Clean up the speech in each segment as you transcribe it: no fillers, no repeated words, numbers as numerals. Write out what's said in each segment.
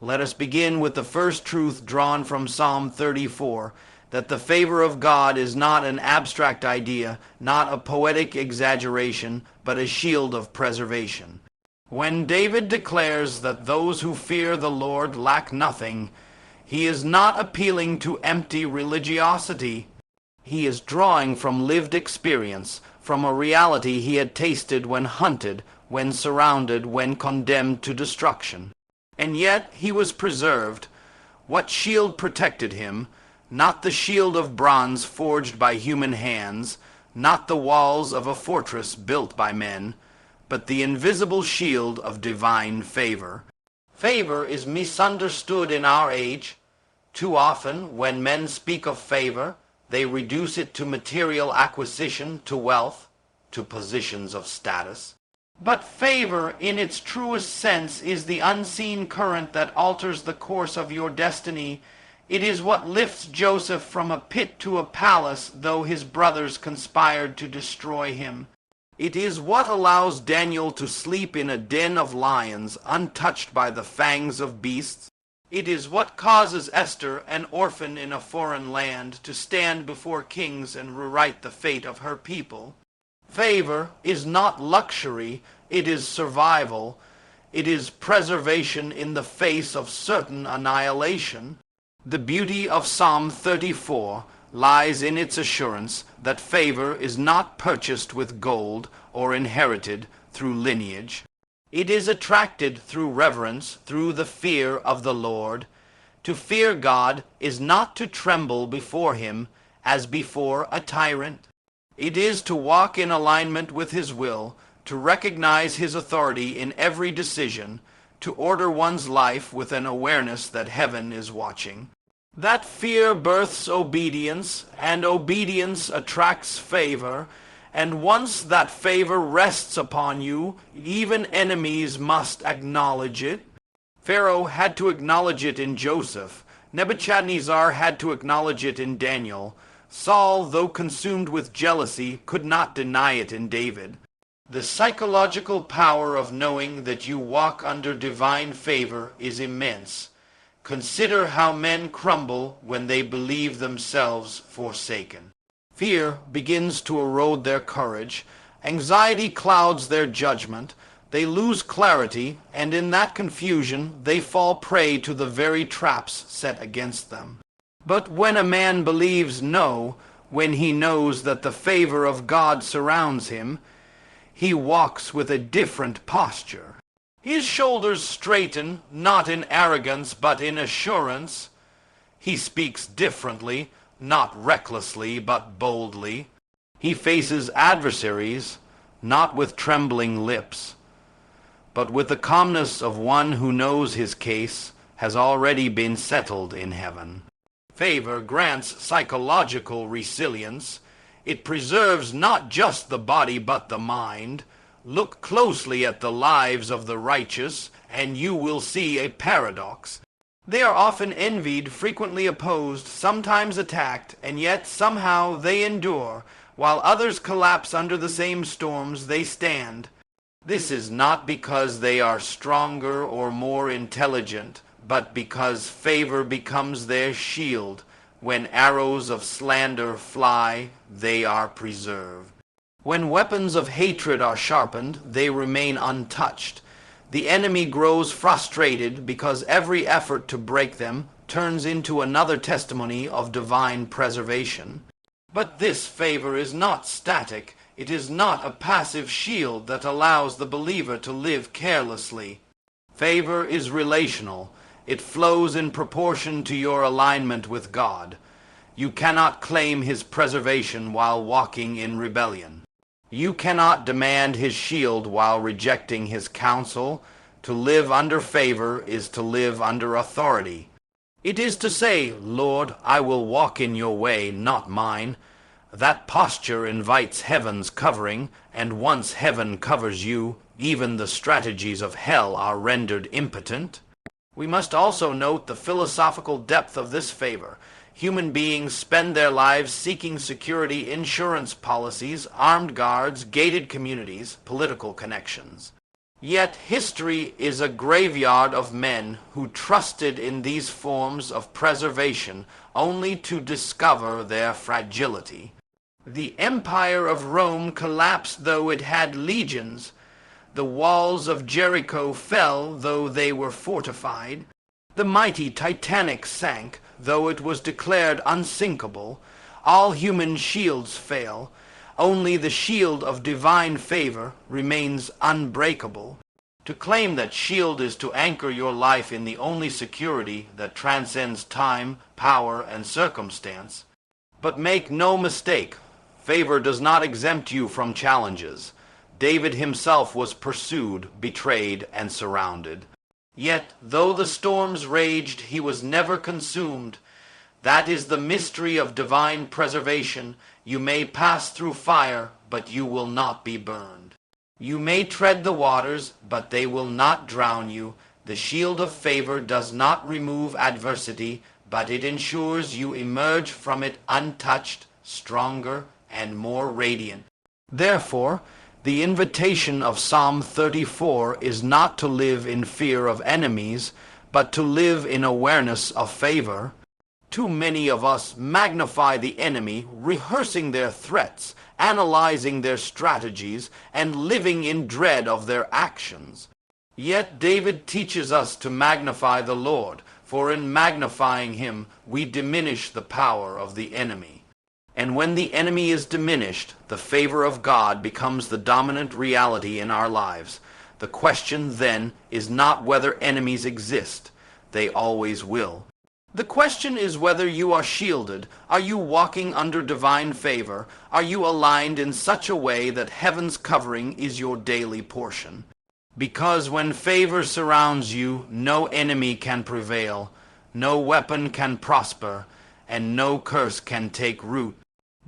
Let us begin with the first truth drawn from Psalm 34, that the favor of God is not an abstract idea, not a poetic exaggeration, but a shield of preservation. When David declares that those who fear the Lord lack nothing, he is not appealing to empty religiosity. He is drawing from lived experience, from a reality he had tasted when hunted, when surrounded, when condemned to destruction. And yet he was preserved. What shield protected him? Not the shield of bronze forged by human hands, not the walls of a fortress built by men, but the invisible shield of divine favor. Favor is misunderstood in our age. Too often, when men speak of favor, they reduce it to material acquisition, to wealth, to positions of status. But favor, in its truest sense, is the unseen current that alters the course of your destiny. It is what lifts Joseph from a pit to a palace, though his brothers conspired to destroy him. It is what allows Daniel to sleep in a den of lions, untouched by the fangs of beasts. It is what causes Esther, an orphan in a foreign land, to stand before kings and rewrite the fate of her people. Favor is not luxury, it is survival. It is preservation in the face of certain annihilation. The beauty of Psalm 34 lies in its assurance that favor is not purchased with gold or inherited through lineage. It is attracted through reverence, through the fear of the Lord. To fear God is not to tremble before him as before a tyrant. It is to walk in alignment with his will, to recognize his authority in every decision, to order one's life with an awareness that heaven is watching. That fear births obedience, and obedience attracts favor, and once that favor rests upon you, even enemies must acknowledge it. Pharaoh had to acknowledge it in Joseph. Nebuchadnezzar had to acknowledge it in Daniel. Saul, though consumed with jealousy, could not deny it in David. The psychological power of knowing that you walk under divine favor is immense. Consider how men crumble when they believe themselves forsaken. Fear begins to erode their courage. Anxiety clouds their judgment. They lose clarity, and in that confusion they fall prey to the very traps set against them. But when a man believes no, when he knows that the favor of God surrounds him, he walks with a different posture. His shoulders straighten, not in arrogance, but in assurance. He speaks differently, not recklessly, but boldly. He faces adversaries, not with trembling lips, but with the calmness of one who knows his case has already been settled in heaven. Favor grants psychological resilience. It preserves not just the body but the mind. Look closely at the lives of the righteous, and you will see a paradox. They are often envied, frequently opposed, sometimes attacked, and yet somehow they endure. While others collapse under the same storms, they stand. This is not because they are stronger or more intelligent, but because favor becomes their shield. When arrows of slander fly, they are preserved. When weapons of hatred are sharpened, they remain untouched. The enemy grows frustrated because every effort to break them turns into another testimony of divine preservation. But this favor is not static. It is not a passive shield that allows the believer to live carelessly. Favor is relational. It flows in proportion to your alignment with God. You cannot claim his preservation while walking in rebellion. You cannot demand his shield while rejecting his counsel. To live under favor is to live under authority. It is to say, Lord, I will walk in your way, not mine. That posture invites heaven's covering, and once heaven covers you, even the strategies of hell are rendered impotent. We must also note the philosophical depth of this favor. Human beings spend their lives seeking security insurance policies, armed guards, gated communities, political connections. Yet history is a graveyard of men who trusted in these forms of preservation only to discover their fragility. The empire of Rome collapsed though it had legions. The walls of Jericho fell though they were fortified. The mighty Titanic sank though it was declared unsinkable. All human shields fail. Only the shield of divine favor remains unbreakable. To claim that shield is to anchor your life in the only security that transcends time, power, and circumstance. But make no mistake, favor does not exempt you from challenges. David himself was pursued, betrayed, and surrounded. Yet, though the storms raged, he was never consumed. That is the mystery of divine preservation. You may pass through fire, but you will not be burned. You may tread the waters, but they will not drown you. The shield of favor does not remove adversity, but it ensures you emerge from it untouched, stronger, and more radiant. Therefore, the invitation of Psalm 34 is not to live in fear of enemies, but to live in awareness of favor. Too many of us magnify the enemy, rehearsing their threats, analyzing their strategies, and living in dread of their actions. Yet David teaches us to magnify the Lord, for in magnifying him we diminish the power of the enemy. And when the enemy is diminished, the favor of God becomes the dominant reality in our lives. The question then is not whether enemies exist. They always will. The question is whether you are shielded. Are you walking under divine favor? Are you aligned in such a way that heaven's covering is your daily portion? Because when favor surrounds you, no enemy can prevail, no weapon can prosper, and no curse can take root.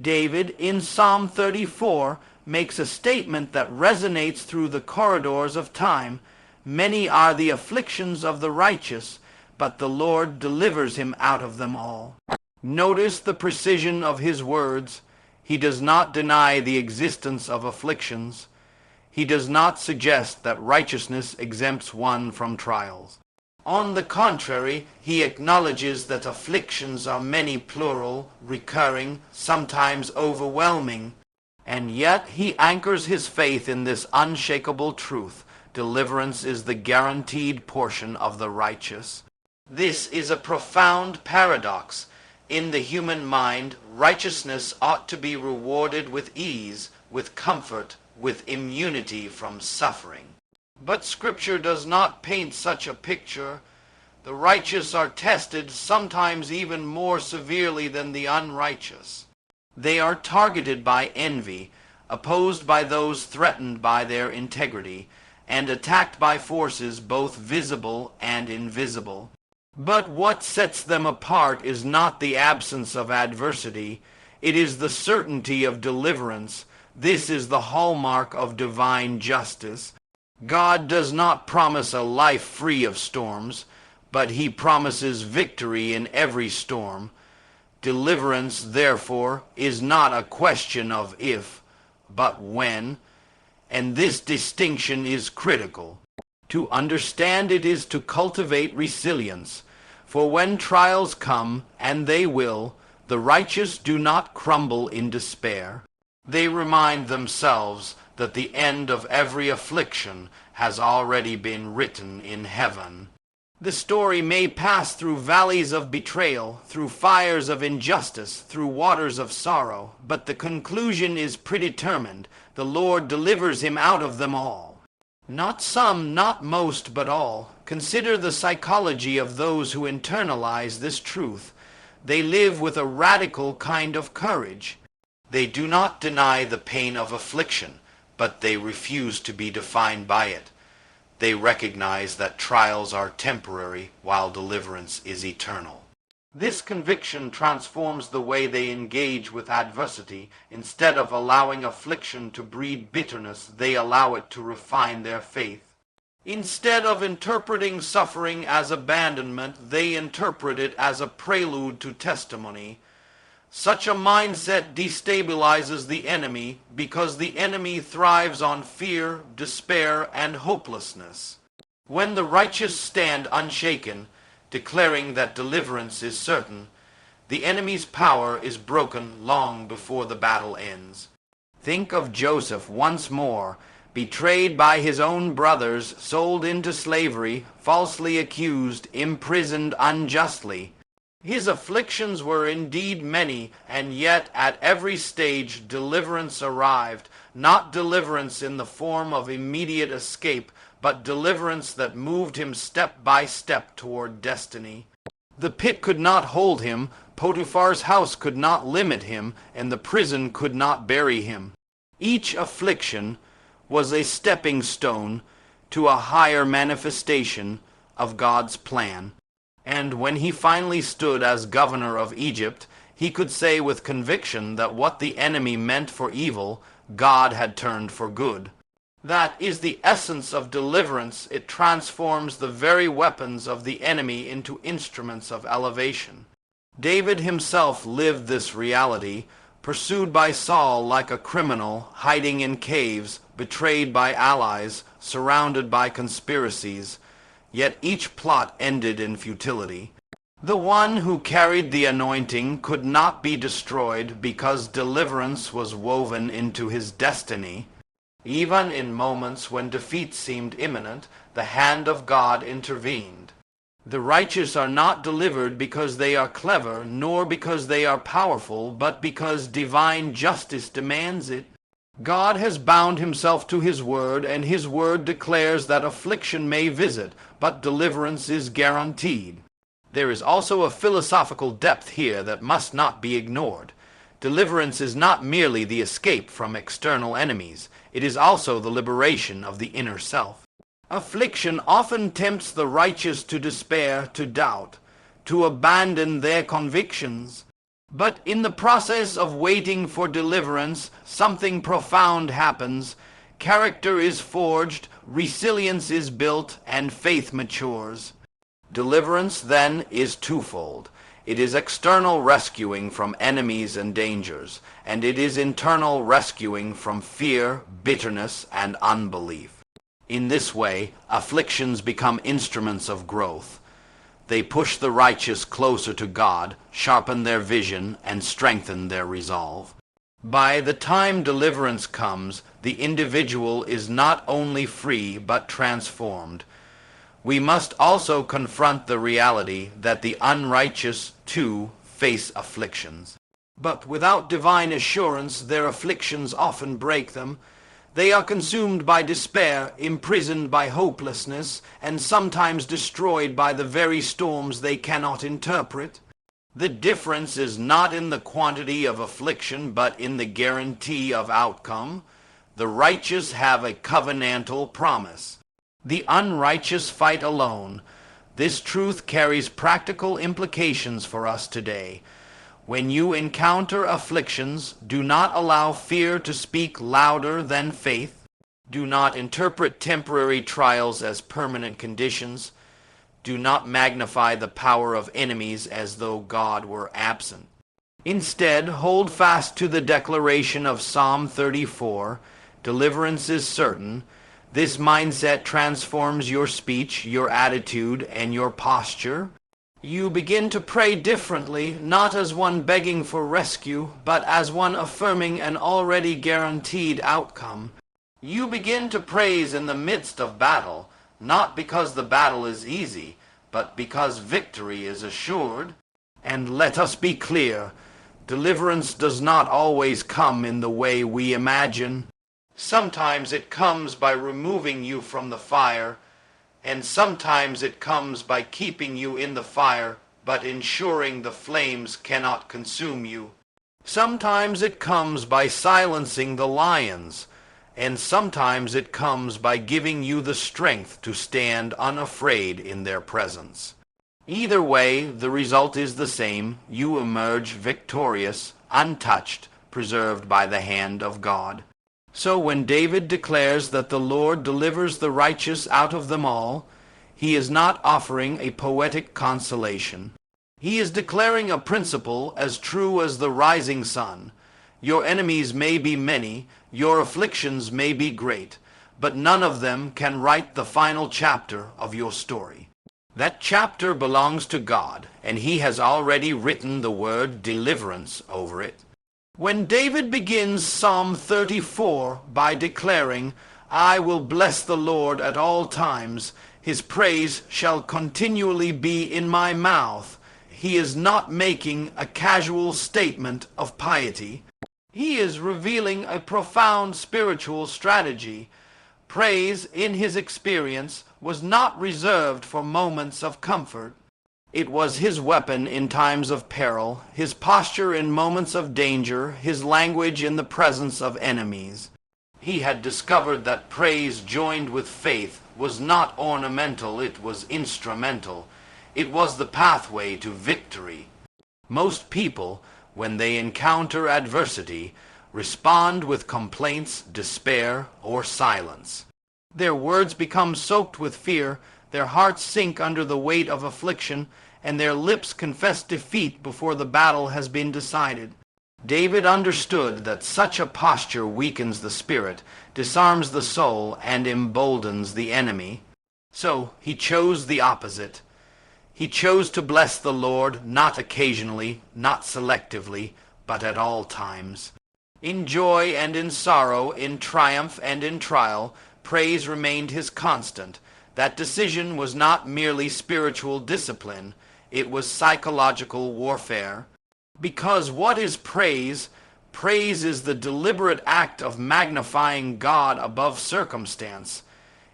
David, in Psalm 34, makes a statement that resonates through the corridors of time. Many are the afflictions of the righteous, but the Lord delivers him out of them all. Notice the precision of his words. He does not deny the existence of afflictions. He does not suggest that righteousness exempts one from trials. On the contrary, he acknowledges that afflictions are many, plural, recurring, sometimes overwhelming. And yet he anchors his faith in this unshakable truth. Deliverance is the guaranteed portion of the righteous. This is a profound paradox. In the human mind, righteousness ought to be rewarded with ease, with comfort, with immunity from suffering. But Scripture does not paint such a picture. The righteous are tested, sometimes even more severely than the unrighteous. They are targeted by envy, opposed by those threatened by their integrity, and attacked by forces both visible and invisible. But what sets them apart is not the absence of adversity. It is the certainty of deliverance. This is the hallmark of divine justice. God does not promise a life free of storms, but he promises victory in every storm. Deliverance, therefore, is not a question of if, but when, and this distinction is critical. To understand it is to cultivate resilience. For when trials come, and they will, the righteous do not crumble in despair. They remind themselves that the end of every affliction has already been written in heaven. The story may pass through valleys of betrayal, through fires of injustice, through waters of sorrow, but the conclusion is predetermined. The Lord delivers him out of them all. Not some, not most, but all. Consider the psychology of those who internalize this truth. They live with a radical kind of courage. They do not deny the pain of affliction, but they refuse to be defined by it. They recognize that trials are temporary while deliverance is eternal. This conviction transforms the way they engage with adversity. Instead of allowing affliction to breed bitterness, they allow it to refine their faith. Instead of interpreting suffering as abandonment, they interpret it as a prelude to testimony. Such a mindset destabilizes the enemy because the enemy thrives on fear, despair, and hopelessness. When the righteous stand unshaken, declaring that deliverance is certain, the enemy's power is broken long before the battle ends. Think of Joseph once more, betrayed by his own brothers, sold into slavery, falsely accused, imprisoned unjustly. His afflictions were indeed many, and yet at every stage deliverance arrived, not deliverance in the form of immediate escape, but deliverance that moved him step by step toward destiny. The pit could not hold him, Potiphar's house could not limit him, and the prison could not bury him. Each affliction was a stepping stone to a higher manifestation of God's plan. And when he finally stood as governor of Egypt, he could say with conviction that what the enemy meant for evil, God had turned for good. That is the essence of deliverance. It transforms the very weapons of the enemy into instruments of elevation. David himself lived this reality, pursued by Saul like a criminal, hiding in caves, betrayed by allies, surrounded by conspiracies. Yet each plot ended in futility. The one who carried the anointing could not be destroyed because deliverance was woven into his destiny. Even in moments when defeat seemed imminent, the hand of God intervened. The righteous are not delivered because they are clever, nor because they are powerful, but because divine justice demands it. God has bound himself to his word, and his word declares that affliction may visit, but deliverance is guaranteed. There is also a philosophical depth here that must not be ignored. Deliverance is not merely the escape from external enemies. It is also the liberation of the inner self. Affliction often tempts the righteous to despair, to doubt, to abandon their convictions. But in the process of waiting for deliverance, something profound happens. Character is forged, resilience is built, and faith matures. Deliverance, then, is twofold. It is external rescuing from enemies and dangers, and it is internal rescuing from fear, bitterness, and unbelief. In this way, afflictions become instruments of growth. They push the righteous closer to God, sharpen their vision, and strengthen their resolve. By the time deliverance comes, the individual is not only free but transformed. We must also confront the reality that the unrighteous, too, face afflictions. But without divine assurance, their afflictions often break them. They are consumed by despair, imprisoned by hopelessness, and sometimes destroyed by the very storms they cannot interpret. The difference is not in the quantity of affliction, but in the guarantee of outcome. The righteous have a covenantal promise. The unrighteous fight alone. This truth carries practical implications for us today. When you encounter afflictions, do not allow fear to speak louder than faith. Do not interpret temporary trials as permanent conditions. Do not magnify the power of enemies as though God were absent. Instead, hold fast to the declaration of Psalm 34, "Deliverance is certain." This mindset transforms your speech, your attitude, and your posture. You begin to pray differently, not as one begging for rescue, but as one affirming an already guaranteed outcome. You begin to praise in the midst of battle, not because the battle is easy, but because victory is assured. And let us be clear, deliverance does not always come in the way we imagine. Sometimes it comes by removing you from the fire, and sometimes it comes by keeping you in the fire, but ensuring the flames cannot consume you. Sometimes it comes by silencing the lions, and sometimes it comes by giving you the strength to stand unafraid in their presence. Either way, the result is the same. You emerge victorious, untouched, preserved by the hand of God. So when David declares that the Lord delivers the righteous out of them all, he is not offering a poetic consolation. He is declaring a principle as true as the rising sun. Your enemies may be many, your afflictions may be great, but none of them can write the final chapter of your story. That chapter belongs to God, and he has already written the word deliverance over it. When David begins Psalm 34 by declaring, "I will bless the Lord at all times, his praise shall continually be in my mouth," he is not making a casual statement of piety. He is revealing a profound spiritual strategy. Praise, in his experience, was not reserved for moments of comfort. It was his weapon in times of peril, his posture in moments of danger, his language in the presence of enemies. He had discovered that praise joined with faith was not ornamental, it was instrumental. It was the pathway to victory. Most people, when they encounter adversity, respond with complaints, despair, or silence. Their words become soaked with fear, their hearts sink under the weight of affliction, and their lips confess defeat before the battle has been decided. David understood that such a posture weakens the spirit, disarms the soul, and emboldens the enemy. So he chose the opposite. He chose to bless the Lord not occasionally, not selectively, but at all times. In joy and in sorrow, in triumph and in trial, praise remained his constant. That decision was not merely spiritual discipline, it was psychological warfare. Because what is praise? Praise is the deliberate act of magnifying God above circumstance.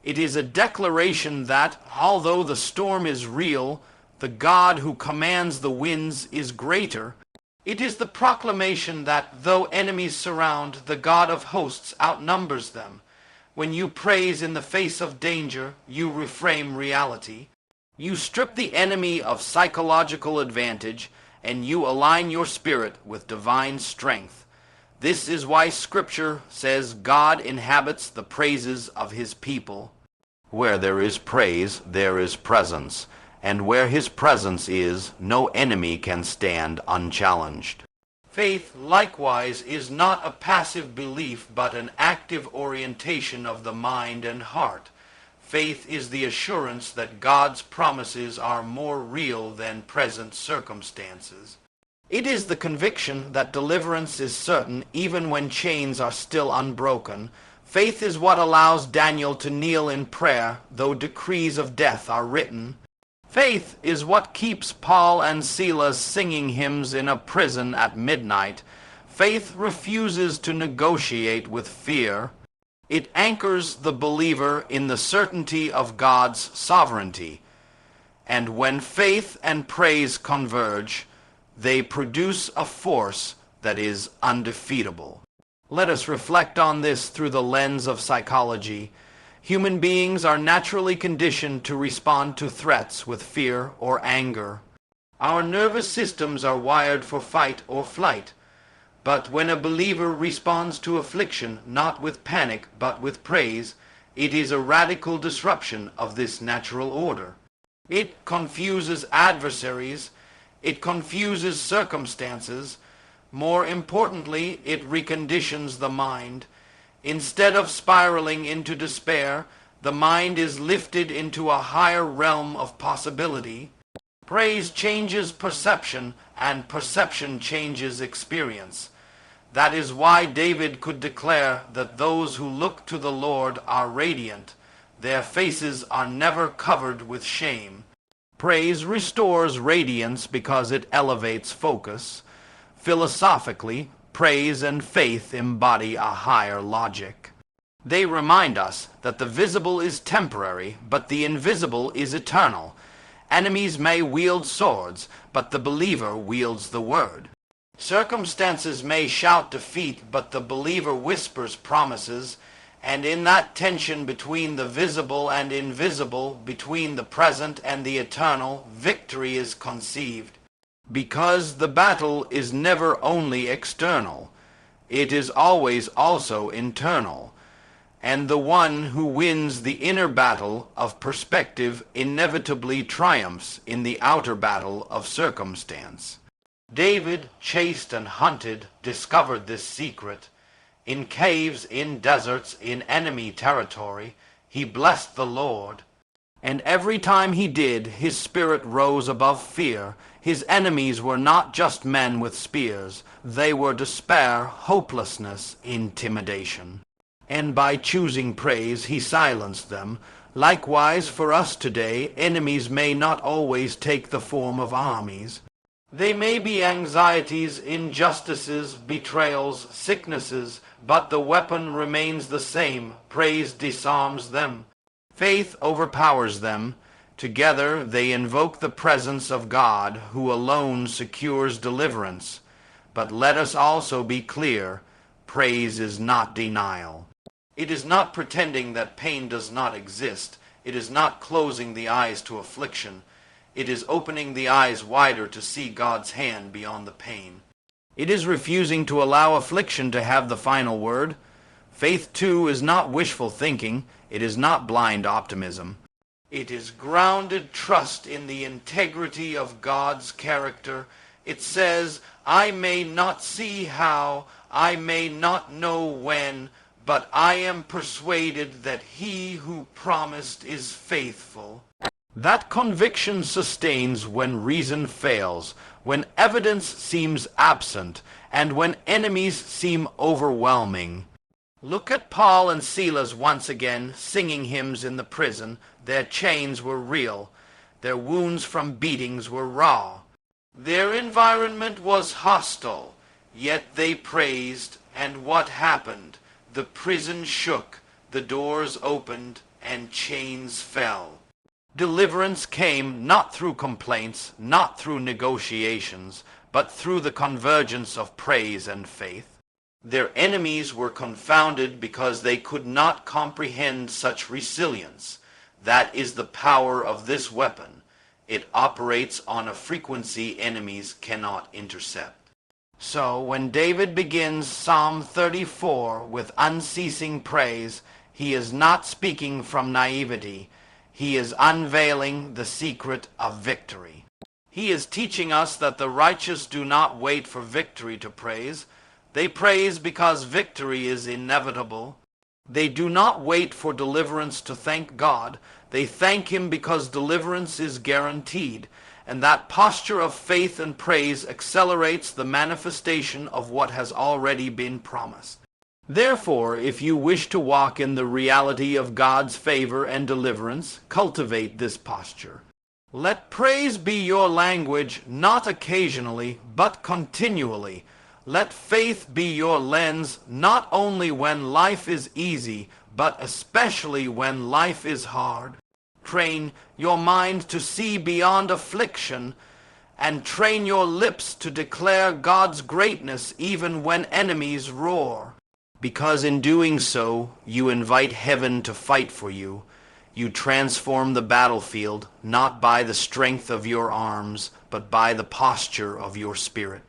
It is a declaration that, although the storm is real, the God who commands the winds is greater. It is the proclamation that, though enemies surround, the God of hosts outnumbers them. When you praise in the face of danger, you reframe reality. You strip the enemy of psychological advantage, and you align your spirit with divine strength. This is why Scripture says God inhabits the praises of his people. Where there is praise, there is presence, and where his presence is, no enemy can stand unchallenged. Faith, likewise, is not a passive belief, but an active orientation of the mind and heart. Faith is the assurance that God's promises are more real than present circumstances. It is the conviction that deliverance is certain even when chains are still unbroken. Faith is what allows Daniel to kneel in prayer, though decrees of death are written. Faith is what keeps Paul and Silas singing hymns in a prison at midnight. Faith refuses to negotiate with fear. It anchors the believer in the certainty of God's sovereignty. And when faith and praise converge, they produce a force that is undefeatable. Let us reflect on this through the lens of psychology. Human beings are naturally conditioned to respond to threats with fear or anger. Our nervous systems are wired for fight or flight. But when a believer responds to affliction not with panic but with praise, it is a radical disruption of this natural order. It confuses adversaries, it confuses circumstances. More importantly, it reconditions the mind. Instead of spiraling into despair, the mind is lifted into a higher realm of possibility. Praise changes perception, and perception changes experience. That is why David could declare that those who look to the Lord are radiant. Their faces are never covered with shame. Praise restores radiance because it elevates focus. Philosophically, praise and faith embody a higher logic. They remind us that the visible is temporary, but the invisible is eternal. Enemies may wield swords, but the believer wields the word. Circumstances may shout defeat, but the believer whispers promises. And in that tension between the visible and invisible, between the present and the eternal, victory is conceived. Because the battle is never only external, it is always also internal. and the one who wins the inner battle of perspective inevitably triumphs in the outer battle of circumstance. David, chased and hunted, discovered this secret. In caves, in deserts, in enemy territory, he blessed the Lord. And every time he did, his spirit rose above fear. His enemies were not just men with spears. They were despair, hopelessness, intimidation. And by choosing praise, he silenced them. Likewise, for us today, enemies may not always take the form of armies. They may be anxieties, injustices, betrayals, sicknesses, but the weapon remains the same. Praise disarms them. Faith overpowers them. Together they invoke the presence of God, who alone secures deliverance. But let us also be clear, praise is not denial. It is not pretending that pain does not exist. It is not closing the eyes to affliction. It is opening the eyes wider to see God's hand beyond the pain. It is refusing to allow affliction to have the final word. Faith, too, is not wishful thinking. It is not blind optimism. It is grounded trust in the integrity of God's character. It says, I may not see how, I may not know when, but I am persuaded that he who promised is faithful. That conviction sustains when reason fails, when evidence seems absent, and when enemies seem overwhelming. Look at Paul and Silas once again, singing hymns in the prison. Their chains were real. Their wounds from beatings were raw. Their environment was hostile, yet they praised, and what happened? The prison shook, the doors opened, and chains fell. Deliverance came not through complaints, not through negotiations, but through the convergence of praise and faith. Their enemies were confounded because they could not comprehend such resilience. That is the power of this weapon. It operates on a frequency enemies cannot intercept. So when David begins Psalm 34 with unceasing praise, he is not speaking from naivety. He is unveiling the secret of victory. He is teaching us that the righteous do not wait for victory to praise. They praise because victory is inevitable. They do not wait for deliverance to thank God. They thank Him because deliverance is guaranteed. And that posture of faith and praise accelerates the manifestation of what has already been promised. Therefore, if you wish to walk in the reality of God's favor and deliverance, cultivate this posture. Let praise be your language, not occasionally, but continually. Let faith be your lens, not only when life is easy, but especially when life is hard. Train your mind to see beyond affliction, and train your lips to declare God's greatness even when enemies roar. Because in doing so, you invite heaven to fight for you. You transform the battlefield, not by the strength of your arms, but by the posture of your spirit.